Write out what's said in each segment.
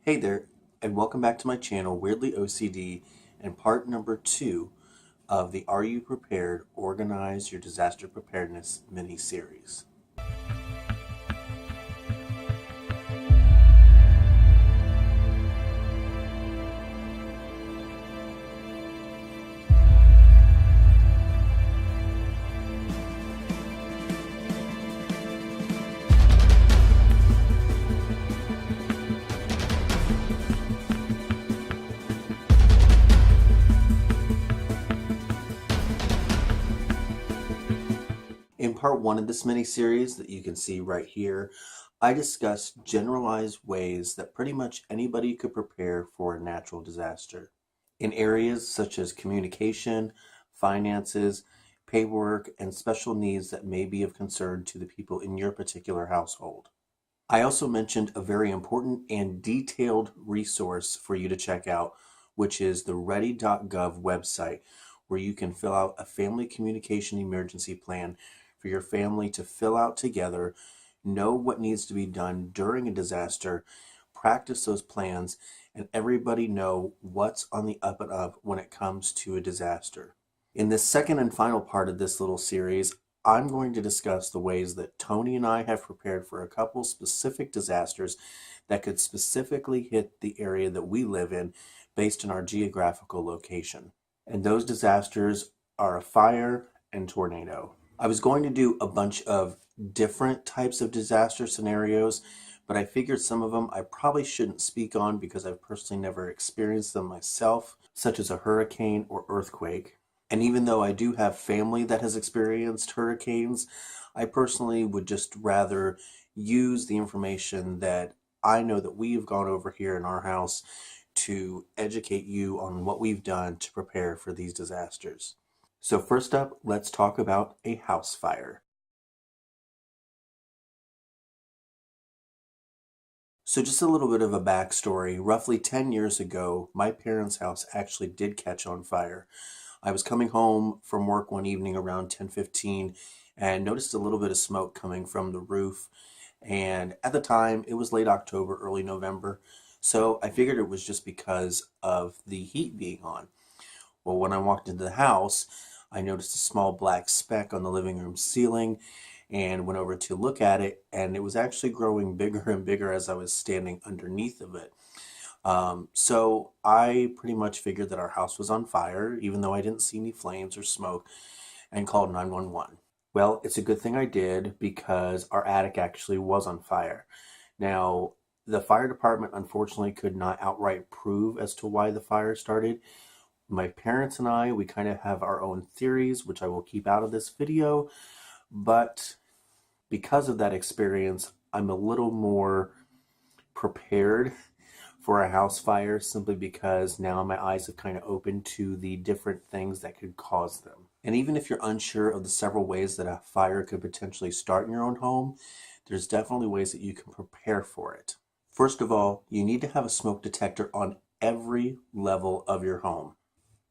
Hey there, and welcome back to my channel, Weirdly OCD, and part number 2 of the Are You Prepared? Organize Your Disaster Preparedness mini-series. In part 1 of this mini-series that you can see right here, I discussed generalized ways that pretty much anybody could prepare for a natural disaster in areas such as communication, finances, paperwork, and special needs that may be of concern to the people in your particular household. I also mentioned a very important and detailed resource for you to check out, which is the ready.gov website, where you can fill out a family communication emergency plan for your family to fill out together, know what needs to be done during a disaster, practice those plans, and everybody know what's on the up and up when it comes to a disaster. In this second and final part of this little series, I'm going to discuss the ways that Tony and I have prepared for a couple specific disasters that could specifically hit the area that we live in based on our geographical location. And those disasters are a fire and tornado. I was going to do a bunch of different types of disaster scenarios, but I figured some of them I probably shouldn't speak on because I've personally never experienced them myself, such as a hurricane or earthquake. And even though I do have family that has experienced hurricanes, I personally would just rather use the information that I know that we've gone over here in our house to educate you on what we've done to prepare for these disasters. So first up, let's talk about a house fire. So just a little bit of a backstory. Roughly 10 years ago, my parents' house actually did catch on fire. I was coming home from work one evening around 10:15 and noticed a little bit of smoke coming from the roof. And at the time, it was late October, early November. So I figured it was just because of the heat being on. Well, when I walked into the house, I noticed a small black speck on the living room ceiling and went over to look at it, and it was actually growing bigger and bigger as I was standing underneath of it. So I pretty much figured that our house was on fire, even though I didn't see any flames or smoke, and called 911. Well, it's a good thing I did because our attic actually was on fire. Now, the fire department unfortunately could not outright prove as to why the fire started. My parents and I, we kind of have our own theories, which I will keep out of this video, but because of that experience, I'm a little more prepared for a house fire simply because now my eyes have kind of opened to the different things that could cause them. And even if you're unsure of the several ways that a fire could potentially start in your own home, there's definitely ways that you can prepare for it. First of all, you need to have a smoke detector on every level of your home.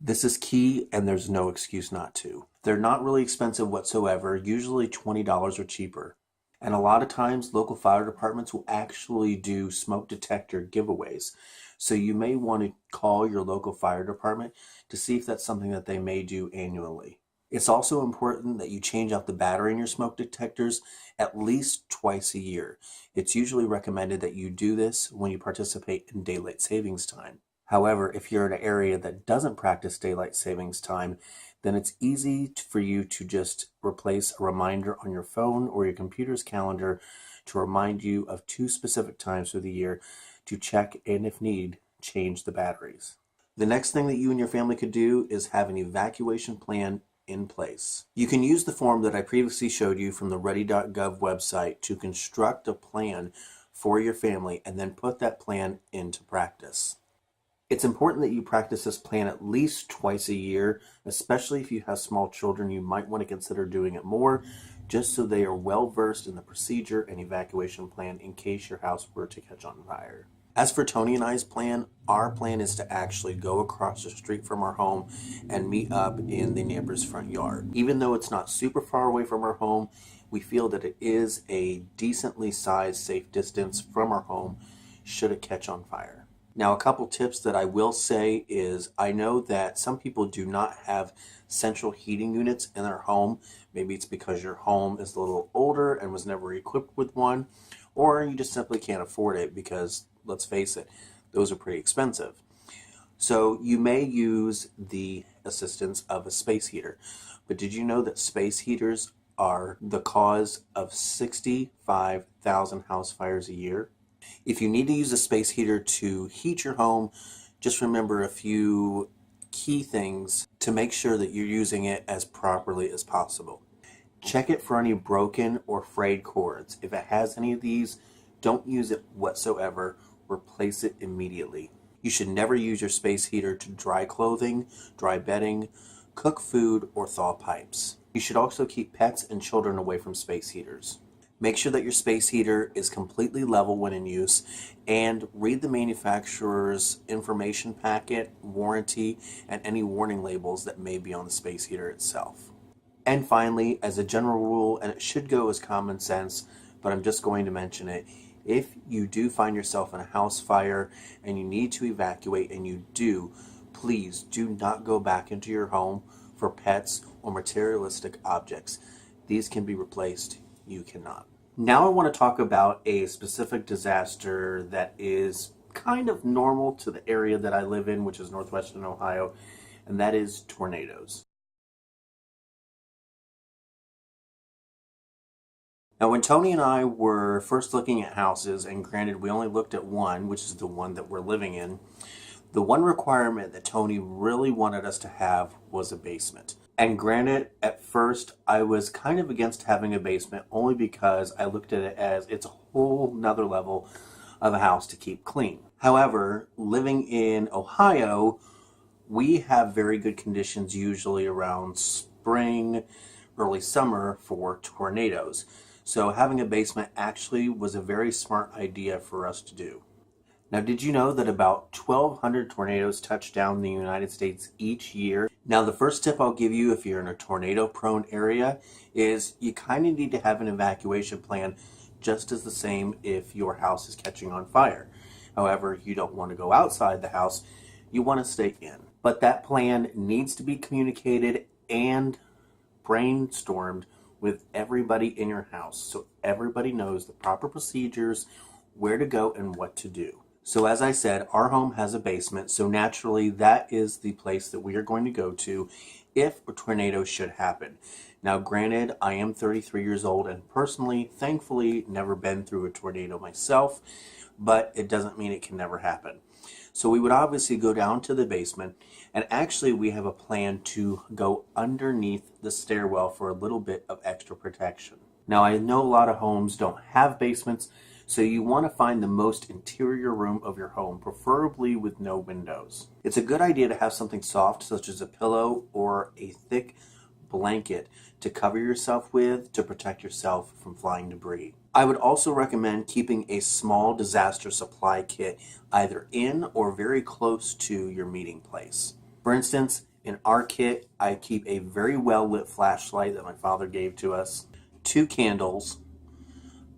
This is key, and there's no excuse not to. They're not really expensive whatsoever, usually $20 or cheaper. And a lot of times, local fire departments will actually do smoke detector giveaways. So you may want to call your local fire department to see if that's something that they may do annually. It's also important that you change out the battery in your smoke detectors at least twice a year. It's usually recommended that you do this when you participate in daylight savings time. However, if you're in an area that doesn't practice daylight savings time, then it's easy for you to just replace a reminder on your phone or your computer's calendar to remind you of 2 specific times through the year to check and, if need, change the batteries. The next thing that you and your family could do is have an evacuation plan in place. You can use the form that I previously showed you from the ready.gov website to construct a plan for your family and then put that plan into practice. It's important that you practice this plan at least twice a year, especially if you have small children. You might want to consider doing it more, just so they are well versed in the procedure and evacuation plan in case your house were to catch on fire. As for Tony and I's plan, our plan is to actually go across the street from our home and meet up in the neighbor's front yard. Even though it's not super far away from our home, we feel that it is a decently sized safe distance from our home should it catch on fire. Now, a couple tips that I will say is I know that some people do not have central heating units in their home. Maybe it's because your home is a little older and was never equipped with one, or you just simply can't afford it because, let's face it, those are pretty expensive. So you may use the assistance of a space heater. But did you know that space heaters are the cause of 65,000 house fires a year? If you need to use a space heater to heat your home, just remember a few key things to make sure that you're using it as properly as possible. Check it for any broken or frayed cords. If it has any of these, don't use it whatsoever. Replace it immediately. You should never use your space heater to dry clothing, dry bedding, cook food, or thaw pipes. You should also keep pets and children away from space heaters. Make sure that your space heater is completely level when in use, and read the manufacturer's information packet, warranty, and any warning labels that may be on the space heater itself. And finally, as a general rule, and it should go as common sense, but I'm just going to mention it, if you do find yourself in a house fire and you need to evacuate, and you do, please do not go back into your home for pets or materialistic objects. These can be replaced. You cannot. Now I want to talk about a specific disaster that is kind of normal to the area that I live in, which is northwestern Ohio, and that is tornadoes. Now, when Tony and I were first looking at houses, and granted we only looked at one, which is the one that we're living in, the one requirement that Tony really wanted us to have was a basement. And granted, at first I was kind of against having a basement only because I looked at it as it's a whole nother level of a house to keep clean. However, living in Ohio, we have very good conditions usually around spring, early summer for tornadoes. So having a basement actually was a very smart idea for us to do. Now, did you know that about 1,200 tornadoes touch down in the United States each year? Now, the first tip I'll give you if you're in a tornado-prone area is you kind of need to have an evacuation plan, just as the same if your house is catching on fire. However, you don't want to go outside the house, you want to stay in. But that plan needs to be communicated and brainstormed with everybody in your house so everybody knows the proper procedures, where to go, and what to do. So as I said, our home has a basement, so naturally that is the place that we are going to go to if a tornado should happen. Now granted, I am 33 years old and personally, thankfully, never been through a tornado myself, but it doesn't mean it can never happen. So we would obviously go down to the basement, and actually we have a plan to go underneath the stairwell for a little bit of extra protection. Now I know a lot of homes don't have basements, so you want to find the most interior room of your home, preferably with no windows. It's a good idea to have something soft, such as a pillow or a thick blanket to cover yourself with to protect yourself from flying debris. I would also recommend keeping a small disaster supply kit either in or very close to your meeting place. For instance, in our kit, I keep a very well lit flashlight that my father gave to us, 2 candles,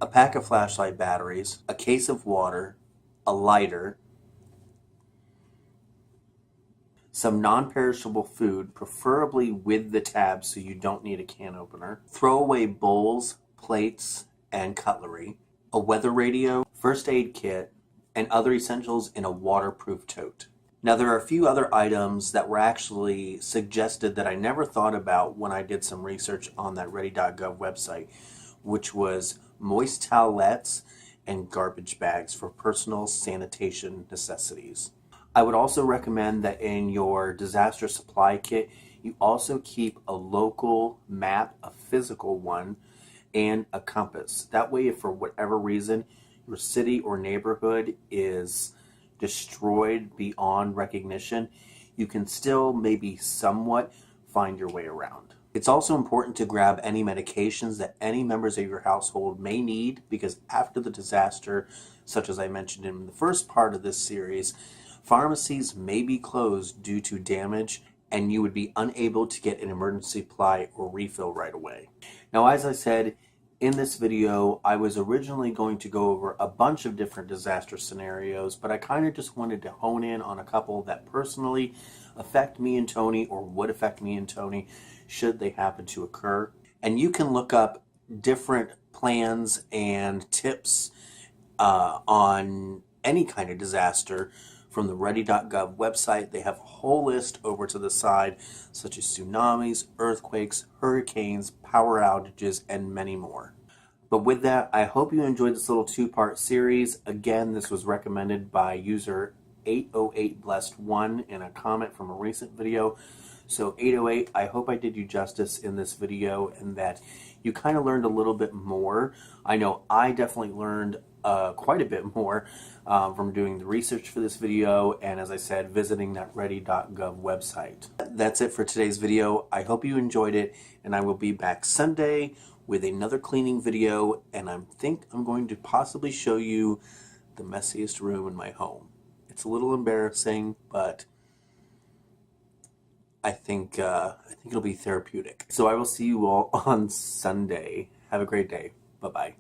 a pack of flashlight batteries, a case of water, a lighter, some non-perishable food, preferably with the tab so you don't need a can opener, throwaway bowls, plates, and cutlery, a weather radio, first aid kit, and other essentials in a waterproof tote. Now there are a few other items that were actually suggested that I never thought about when I did some research on that ready.gov website, which was moist towelettes and garbage bags for personal sanitation necessities. I would also recommend that in your disaster supply kit, you also keep a local map, a physical one, and a compass. That way, if for whatever reason your city or neighborhood is destroyed beyond recognition, you can still maybe somewhat find your way around. It's also important to grab any medications that any members of your household may need, because after the disaster, such as I mentioned in the first part of this series, pharmacies may be closed due to damage and you would be unable to get an emergency supply or refill right away. Now, as I said, In this video, I was originally going to go over a bunch of different disaster scenarios, but I kind of just wanted to hone in on a couple that personally affect me and Tony, or would affect me and Tony should they happen to occur. And you can look up different plans and tips on any kind of disaster from the ready.gov website. They have a whole list over to the side, such as tsunamis, earthquakes, hurricanes, power outages, and many more. But with that, I hope you enjoyed this little two-part series. Again, this was recommended by user 808blessed1 in a comment from a recent video. So 808, I hope I did you justice in this video and that you kind of learned a little bit more. I know I definitely learned quite a bit more from doing the research for this video, and as I said, visiting that ready.gov website. That's it for today's video. I hope you enjoyed it, and I will be back Sunday with another cleaning video, and I think I'm going to possibly show you the messiest room in my home. It's a little embarrassing, but I think it'll be therapeutic. So I will see you all on Sunday. Have a great day. Bye-bye.